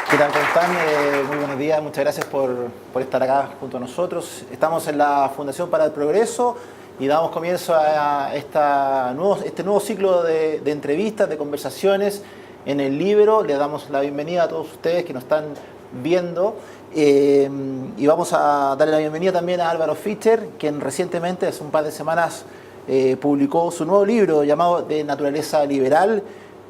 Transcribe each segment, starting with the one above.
¿Qué tal? ¿Cómo están? Muy buenos días, muchas gracias por estar acá junto a nosotros. Estamos en la Fundación para el Progreso y damos comienzo a este nuevo ciclo de entrevistas, de conversaciones en el Libero. Les damos la bienvenida a todos ustedes que nos están viendo y vamos a darle la bienvenida también a Álvaro Fischer, quien recientemente, hace un par de semanas, publicó su nuevo libro llamado De Naturaleza Liberal: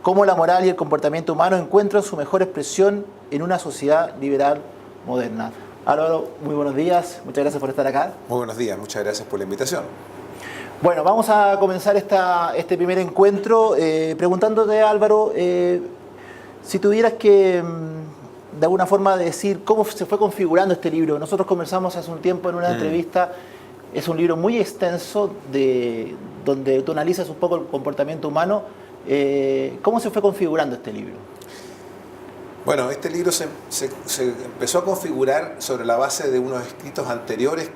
cómo la moral y el comportamiento humano encuentran su mejor expresión en una sociedad liberal moderna. Álvaro, muy buenos días, muchas gracias por estar acá. Muy buenos días, muchas gracias por la invitación. Bueno, vamos a comenzar este primer encuentro preguntándote, Álvaro, si tuvieras que de alguna forma decir cómo se fue configurando este libro. Nosotros conversamos hace un tiempo en una entrevista. Es un libro muy extenso donde tú analizas un poco el comportamiento humano. ¿Cómo se fue configurando este libro? Bueno, este libro se empezó a configurar sobre la base de unos escritos anteriores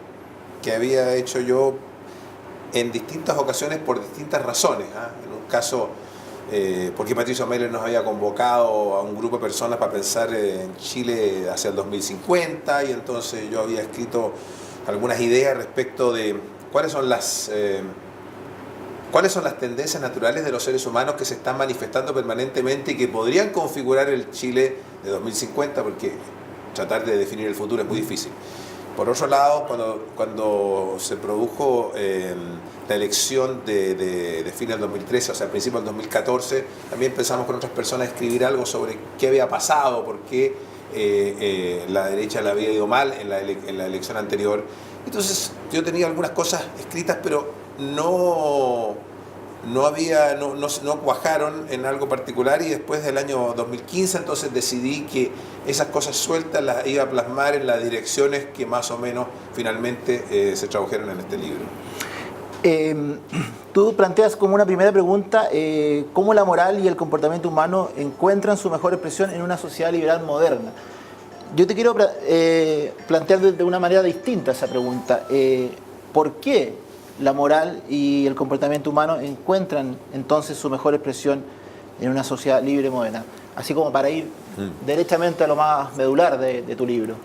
que había hecho yo en distintas ocasiones por distintas razones. En un caso, porque Patricio Meiler nos había convocado a un grupo de personas para pensar en Chile hacia el 2050, y entonces yo había escrito algunas ideas respecto de cuáles son las tendencias naturales de los seres humanos que se están manifestando permanentemente y que podrían configurar el Chile de 2050, porque tratar de definir el futuro es muy difícil. Por otro lado, cuando se produjo la elección de fin del 2013, o sea, al principio del 2014, también pensamos con otras personas a escribir algo sobre qué había pasado, por qué la derecha le había ido mal en la elección anterior. Entonces yo tenía algunas cosas escritas, pero no cuajaron en algo particular, y después del año 2015 entonces decidí que esas cosas sueltas las iba a plasmar en las direcciones que más o menos finalmente se tradujeron en este libro. Tú planteas como una primera pregunta cómo la moral y el comportamiento humano encuentran su mejor expresión en una sociedad liberal moderna. Yo te quiero plantear de una manera distinta esa pregunta. ¿Por qué la moral y el comportamiento humano encuentran entonces su mejor expresión en una sociedad libre y moderna? Así como para ir derechamente a lo más medular de tu libro.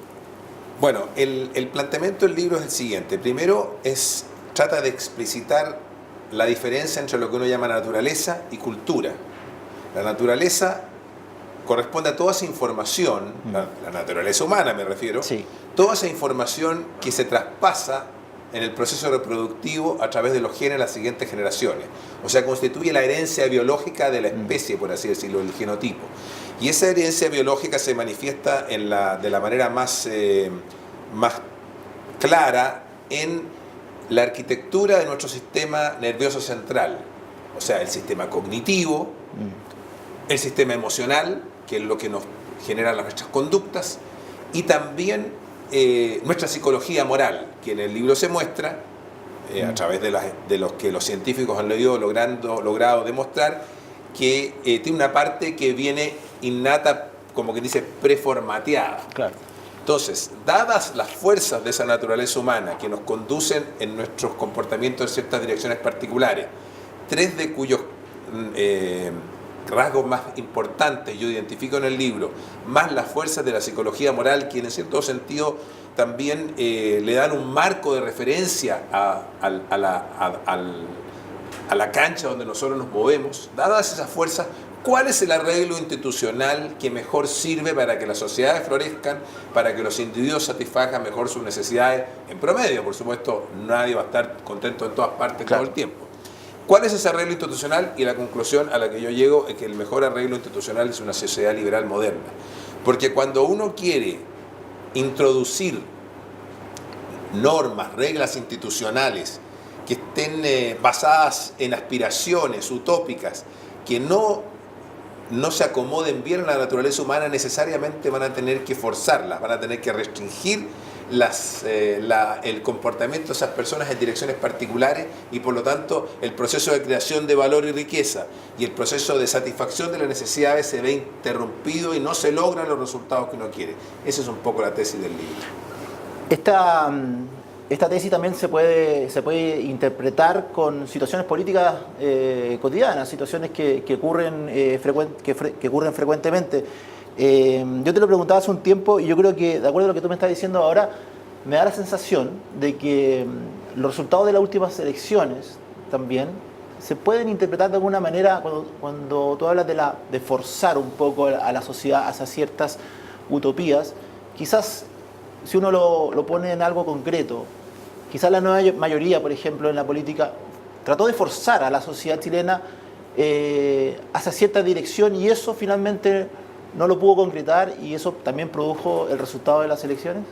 Bueno, el planteamiento del libro es el siguiente. Primero, trata de explicitar la diferencia entre lo que uno llama naturaleza y cultura. La naturaleza corresponde a toda esa información, la naturaleza humana me refiero, sí, toda esa información que se traspasa en el proceso reproductivo a través de los genes a las siguientes generaciones. O sea, constituye la herencia biológica de la especie, por así decirlo, el genotipo. Y esa herencia biológica se manifiesta de la manera más clara en la arquitectura de nuestro sistema nervioso central. O sea, el sistema cognitivo, el sistema emocional, que es lo que nos genera nuestras conductas, y también nuestra psicología moral, que en el libro se muestra, a través de los que los científicos han logrado demostrar, que tiene una parte que viene innata, como que dice, preformateada. Claro. Entonces, dadas las fuerzas de esa naturaleza humana que nos conducen en nuestros comportamientos en ciertas direcciones particulares, tres de cuyos rasgos más importantes yo identifico en el libro, más las fuerzas de la psicología moral, que en cierto sentido también le dan un marco de referencia a la cancha donde nosotros nos movemos. Dadas esas fuerzas, ¿cuál es el arreglo institucional que mejor sirve para que las sociedades florezcan, para que los individuos satisfagan mejor sus necesidades en promedio? Por supuesto, nadie va a estar contento en todas partes, claro, todo el tiempo. ¿Cuál es ese arreglo institucional? Y la conclusión a la que yo llego es que el mejor arreglo institucional es una sociedad liberal moderna. Porque cuando uno quiere introducir normas, reglas institucionales que estén basadas en aspiraciones utópicas, que no se acomoden bien a la naturaleza humana, necesariamente van a tener que forzarlas, van a tener que restringir el comportamiento de esas personas en direcciones particulares, y por lo tanto el proceso de creación de valor y riqueza y el proceso de satisfacción de las necesidades se ve interrumpido y no se logran los resultados que uno quiere. Esa es un poco la tesis del libro. Esta tesis también se puede interpretar con situaciones políticas cotidianas, situaciones que ocurren frecuentemente. Yo te lo preguntaba hace un tiempo y yo creo que, de acuerdo a lo que tú me estás diciendo ahora, me da la sensación de que los resultados de las últimas elecciones también se pueden interpretar de alguna manera cuando tú hablas de forzar un poco a la sociedad hacia ciertas utopías. Quizás, si uno lo pone en algo concreto, quizás la nueva mayoría, por ejemplo, en la política, trató de forzar a la sociedad chilena hacia cierta dirección y eso finalmente no lo pudo concretar y eso también produjo el resultado de las elecciones.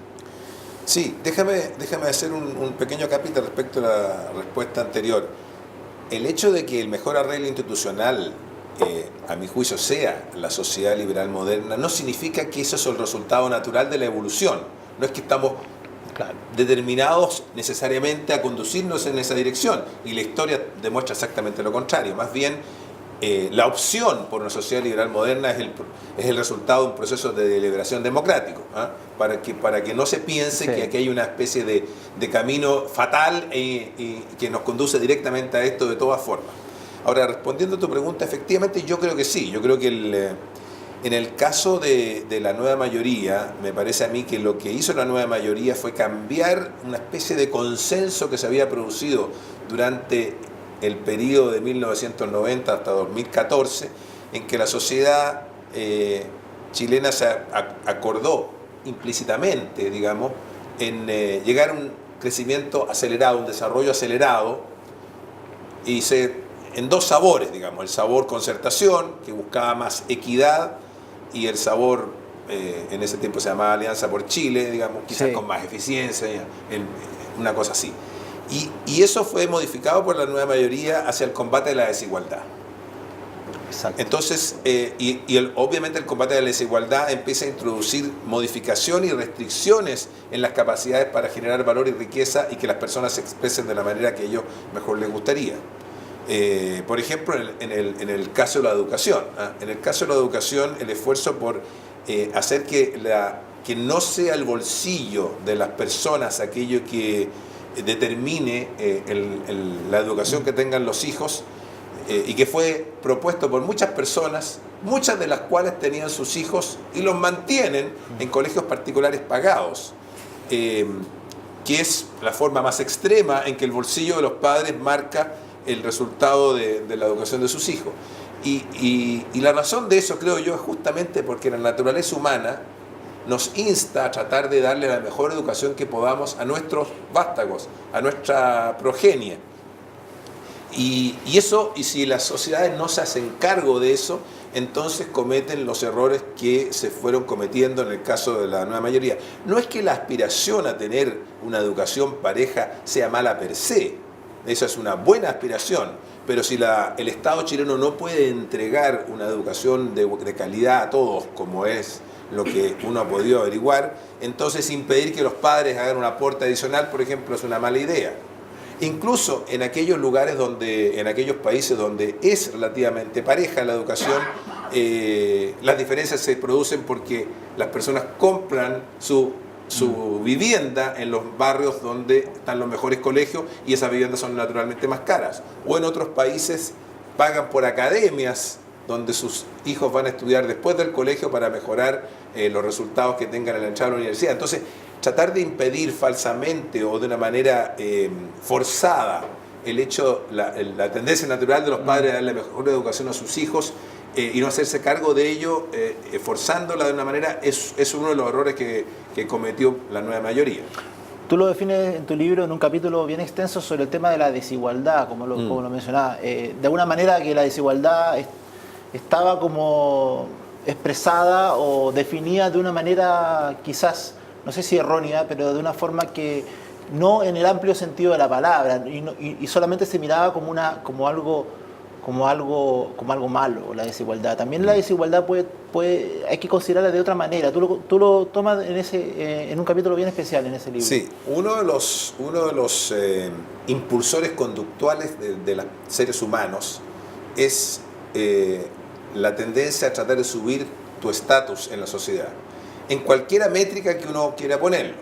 Sí, déjame hacer un pequeño capítulo respecto a la respuesta anterior. El hecho de que el mejor arreglo institucional, a mi juicio, sea la sociedad liberal moderna, no significa que eso es el resultado natural de la evolución. No es que estamos determinados necesariamente a conducirnos en esa dirección. Y la historia demuestra exactamente lo contrario. Más bien, la opción por una sociedad liberal moderna es el resultado de un proceso de deliberación democrático, ¿eh? para que no se piense que aquí hay una especie de camino fatal y que nos conduce directamente a esto de todas formas. Ahora, respondiendo a tu pregunta, efectivamente yo creo que sí. Yo creo que en el caso de la nueva mayoría, me parece a mí que lo que hizo la nueva mayoría fue cambiar una especie de consenso que se había producido durante el periodo de 1990 hasta 2014, en que la sociedad chilena se acordó implícitamente, digamos, en llegar a un crecimiento acelerado, un desarrollo acelerado, y en dos sabores, digamos, el sabor concertación, que buscaba más equidad, y el sabor, en ese tiempo se llamaba Alianza por Chile, digamos, quizás con más eficiencia, una cosa así. Y eso fue modificado por la nueva mayoría hacia el combate de la desigualdad. Exacto. Entonces, obviamente el combate de la desigualdad empieza a introducir modificaciones y restricciones en las capacidades para generar valor y riqueza y que las personas se expresen de la manera que a ellos mejor les gustaría. Por ejemplo, en el caso de la educación. En el caso de la educación, el esfuerzo por hacer que no sea el bolsillo de las personas aquello que determine la educación que tengan los hijos, y que fue propuesto por muchas personas, muchas de las cuales tenían sus hijos y los mantienen en colegios particulares pagados, que es la forma más extrema en que el bolsillo de los padres marca el resultado de la educación de sus hijos. Y la razón de eso, creo yo, es justamente porque la naturaleza humana nos insta a tratar de darle la mejor educación que podamos a nuestros vástagos, a nuestra progenie. Y si las sociedades no se hacen cargo de eso, entonces cometen los errores que se fueron cometiendo en el caso de la nueva mayoría. No es que la aspiración a tener una educación pareja sea mala per se, esa es una buena aspiración, pero si el Estado chileno no puede entregar una educación de calidad a todos, como es lo que uno ha podido averiguar, entonces impedir que los padres hagan un aporte adicional, por ejemplo, es una mala idea. Incluso en aquellos lugares en aquellos países donde es relativamente pareja la educación, las diferencias se producen porque las personas compran su vivienda en los barrios donde están los mejores colegios y esas viviendas son naturalmente más caras. O en otros países pagan por academias donde sus hijos van a estudiar después del colegio para mejorar los resultados que tengan en la entrada a la universidad. Entonces, tratar de impedir falsamente o de una manera forzada la tendencia natural de los padres a darle mejor educación a sus hijos y no hacerse cargo de ello, forzándola de una manera, es uno de los errores que cometió la nueva mayoría. Tú lo defines en tu libro en un capítulo bien extenso sobre el tema de la desigualdad, como lo mencionaba. De alguna manera que la desigualdad estaba como expresada o definida de una manera quizás, no sé si errónea, pero de una forma que no en el amplio sentido de la palabra y solamente se miraba como algo malo, la desigualdad. También la desigualdad hay que considerarla de otra manera. Tú lo tomas en un capítulo bien especial en ese libro. Sí, uno de los impulsores conductuales de los seres humanos es la tendencia a tratar de subir tu estatus en la sociedad, en cualquiera métrica que uno quiera ponerlo.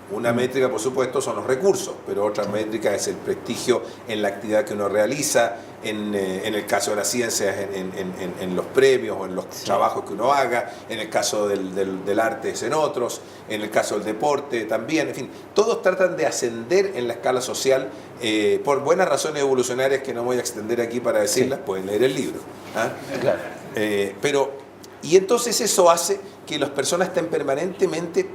Una métrica, por supuesto, son los recursos, pero otra métrica es el prestigio en la actividad que uno realiza, en el caso de las ciencias, en los premios o en los trabajos que uno haga, en el caso del arte es en otros, en el caso del deporte también, en fin, todos tratan de ascender en la escala social por buenas razones evolucionarias que no voy a extender aquí para decirlas, pueden leer el libro. ¿Ah? Claro. Y entonces eso hace que las personas estén permanentemente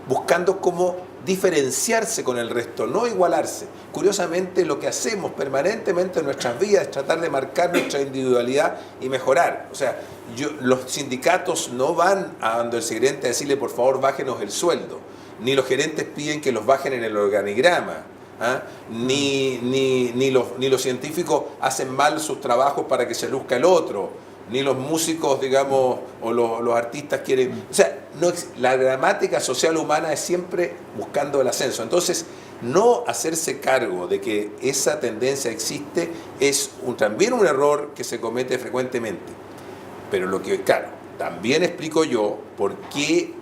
buscando cómo diferenciarse con el resto, no igualarse. Curiosamente, lo que hacemos permanentemente en nuestras vidas es tratar de marcar nuestra individualidad y mejorar. O sea, los sindicatos no van a donde el gerente a decirle, por favor, bájenos el sueldo, ni los gerentes piden que los bajen en el organigrama. ¿Ah? Ni los científicos hacen mal sus trabajos para que se luzca el otro, ni los músicos, digamos, o los artistas quieren... O sea, la gramática social humana es siempre buscando el ascenso. Entonces, no hacerse cargo de que esa tendencia existe es también un error que se comete frecuentemente. Pero lo que, claro, también explico yo por qué...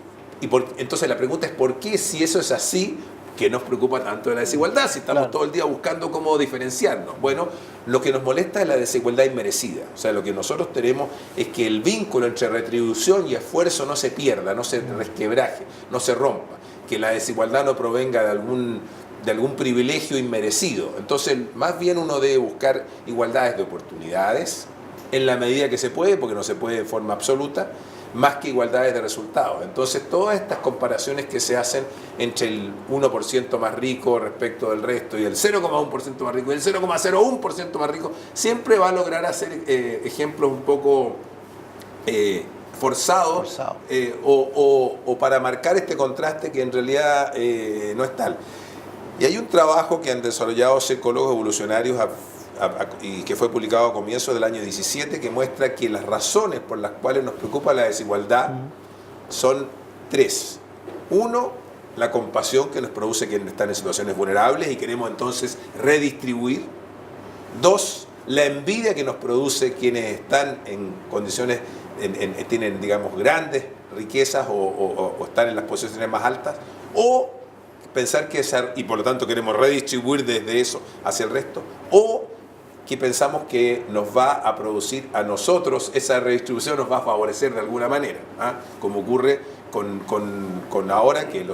Entonces la pregunta es, ¿por qué si eso es así, que nos preocupa tanto de la desigualdad, si estamos todo el día buscando cómo diferenciarnos? Bueno, lo que nos molesta es la desigualdad inmerecida. O sea, lo que nosotros tenemos es que el vínculo entre retribución y esfuerzo no se pierda, no se resquebraje, no se rompa, que la desigualdad no provenga de algún privilegio inmerecido. Entonces, más bien uno debe buscar igualdades de oportunidades, en la medida que se puede, porque no se puede de forma absoluta, más que igualdades de resultados. Entonces, todas estas comparaciones que se hacen entre el 1% más rico respecto del resto y el 0,1% más rico y el 0,01% más rico, siempre va a lograr hacer ejemplos un poco forzados. O para marcar este contraste que en realidad no es tal. Y hay un trabajo que han desarrollado psicólogos evolucionarios y que fue publicado a comienzos del año 17, que muestra que las razones por las cuales nos preocupa la desigualdad son tres. Uno, la compasión que nos produce quienes están en situaciones vulnerables y queremos entonces redistribuir. Dos, la envidia que nos produce quienes están en condiciones, tienen, digamos, grandes riquezas o están en las posiciones más altas. O pensar que y por lo tanto queremos redistribuir desde eso hacia el resto. O que pensamos que nos va a producir a nosotros, esa redistribución nos va a favorecer de alguna manera, ¿ah? Como ocurre con ahora que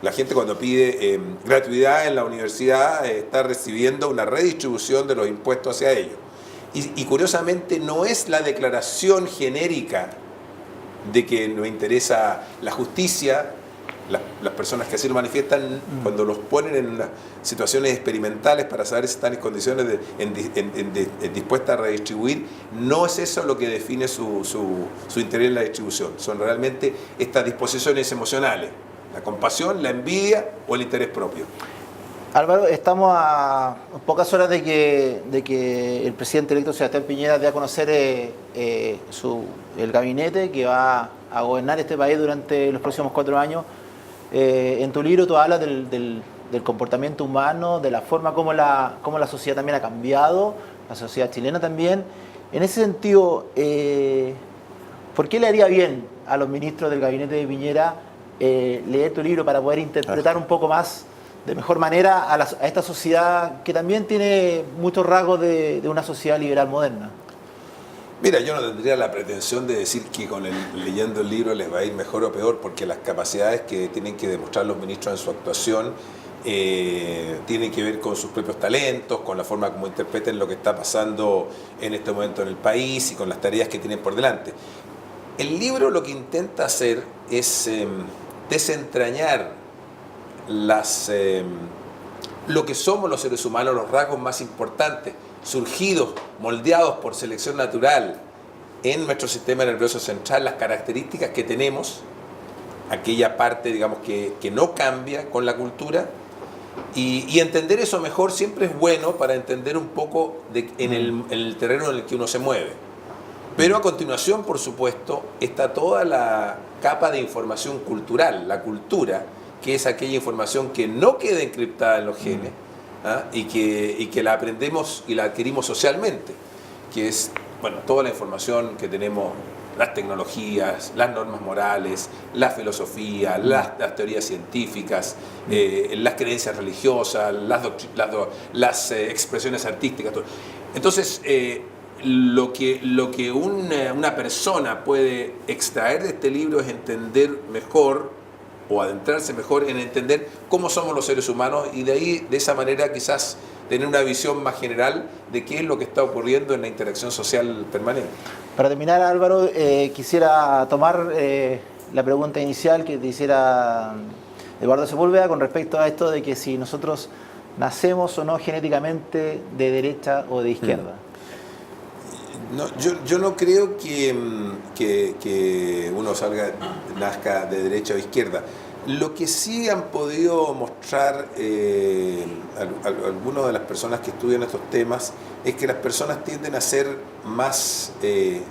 la gente cuando pide gratuidad en la universidad está recibiendo una redistribución de los impuestos hacia ellos. Y curiosamente no es la declaración genérica de que nos interesa la justicia. Las personas que así lo manifiestan, cuando los ponen en situaciones experimentales para saber si están en condiciones dispuestas a redistribuir, no es eso lo que define su interés en la distribución. Son realmente estas disposiciones emocionales, la compasión, la envidia o el interés propio. Álvaro, estamos a pocas horas de que el presidente electo Sebastián Piñera dé a conocer el gabinete que va a gobernar este país durante los próximos 4 años. En tu libro tú hablas del comportamiento humano, de la forma como la sociedad también ha cambiado, la sociedad chilena también. En ese sentido, ¿por qué le haría bien a los ministros del gabinete de Piñera leer tu libro para poder interpretar un poco más, de mejor manera, a esta sociedad que también tiene muchos rasgos de una sociedad liberal moderna? Mira, yo no tendría la pretensión de decir que leyendo el libro les va a ir mejor o peor, porque las capacidades que tienen que demostrar los ministros en su actuación tienen que ver con sus propios talentos, con la forma como interpreten lo que está pasando en este momento en el país y con las tareas que tienen por delante. El libro lo que intenta hacer es desentrañar lo que somos los seres humanos, los rasgos más importantes, surgidos, moldeados por selección natural en nuestro sistema nervioso central, las características que tenemos, aquella parte, digamos, que no cambia con la cultura, y entender eso mejor siempre es bueno para entender un poco en el terreno en el que uno se mueve. Pero a continuación, por supuesto, está toda la capa de información cultural, la cultura, que es aquella información que no queda encriptada en los genes, ¿ah? y que la aprendemos y la adquirimos socialmente, que es, bueno, toda la información que tenemos las tecnologías, las normas morales, la filosofía, las teorías científicas, las creencias religiosas, las expresiones artísticas. Todo. Entonces, lo que una persona puede extraer de este libro es entender mejor o adentrarse mejor en entender cómo somos los seres humanos y de ahí, de esa manera, quizás tener una visión más general de qué es lo que está ocurriendo en la interacción social permanente. Para terminar, Álvaro, quisiera tomar la pregunta inicial que te hiciera Eduardo Sepúlveda con respecto a esto de que si nosotros nacemos o no genéticamente de derecha o de izquierda. No, yo no creo que uno nazca de derecha o izquierda. Lo que sí han podido mostrar algunas de las personas que estudian estos temas es que las personas tienden a ser más, que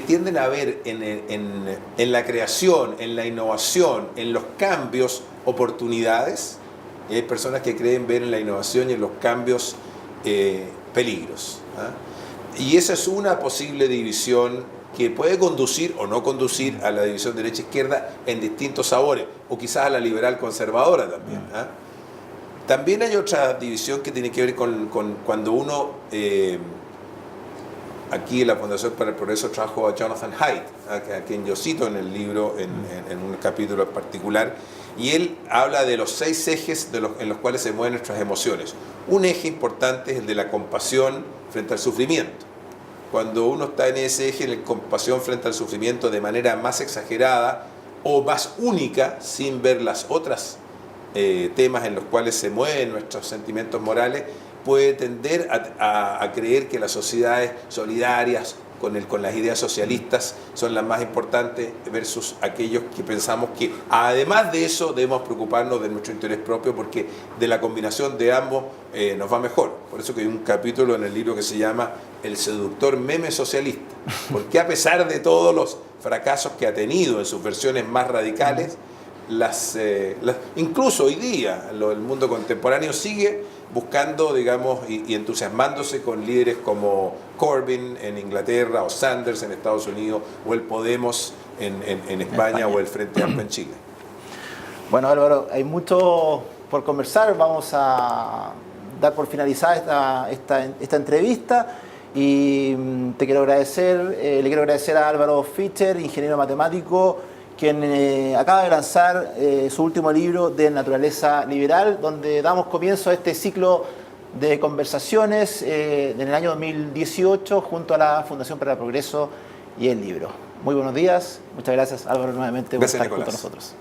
tienden a ver en la creación, en la innovación, en los cambios, oportunidades. Y hay personas que creen ver en la innovación y en los cambios peligros. Y esa es una posible división que puede conducir o no conducir a la división derecha-izquierda en distintos sabores, o quizás a la liberal-conservadora también. También hay otra división que tiene que ver con cuando uno, aquí en la Fundación para el Progreso trajo a Jonathan Haidt, a quien yo cito en el libro, en un capítulo en particular, y él habla de los 6 ejes en los cuales se mueven nuestras emociones. Un eje importante es el de la compasión frente al sufrimiento. Cuando uno está en ese eje, en la compasión frente al sufrimiento de manera más exagerada o más única, sin ver las otras temas en los cuales se mueven nuestros sentimientos morales, puede tender a creer que las sociedades solidarias con las ideas socialistas son las más importantes versus aquellos que pensamos que además de eso debemos preocuparnos de nuestro interés propio porque de la combinación de ambos nos va mejor. Por eso que hay un capítulo en el libro que se llama El seductor meme socialista, porque a pesar de todos los fracasos que ha tenido en sus versiones más radicales, incluso hoy día el mundo contemporáneo sigue buscando, digamos, y entusiasmándose con líderes como Corbyn en Inglaterra o Sanders en Estados Unidos o el Podemos en España o el Frente Amplio en Chile. Bueno, Álvaro, hay mucho por conversar. Vamos a dar por finalizada esta entrevista y te quiero agradecer, le quiero agradecer a Álvaro Fischer, ingeniero matemático, quien acaba de lanzar su último libro de Naturaleza Liberal, donde damos comienzo a este ciclo de conversaciones en el año 2018 junto a la Fundación para el Progreso y el libro. Muy buenos días, muchas gracias Álvaro nuevamente por estar junto a nosotros.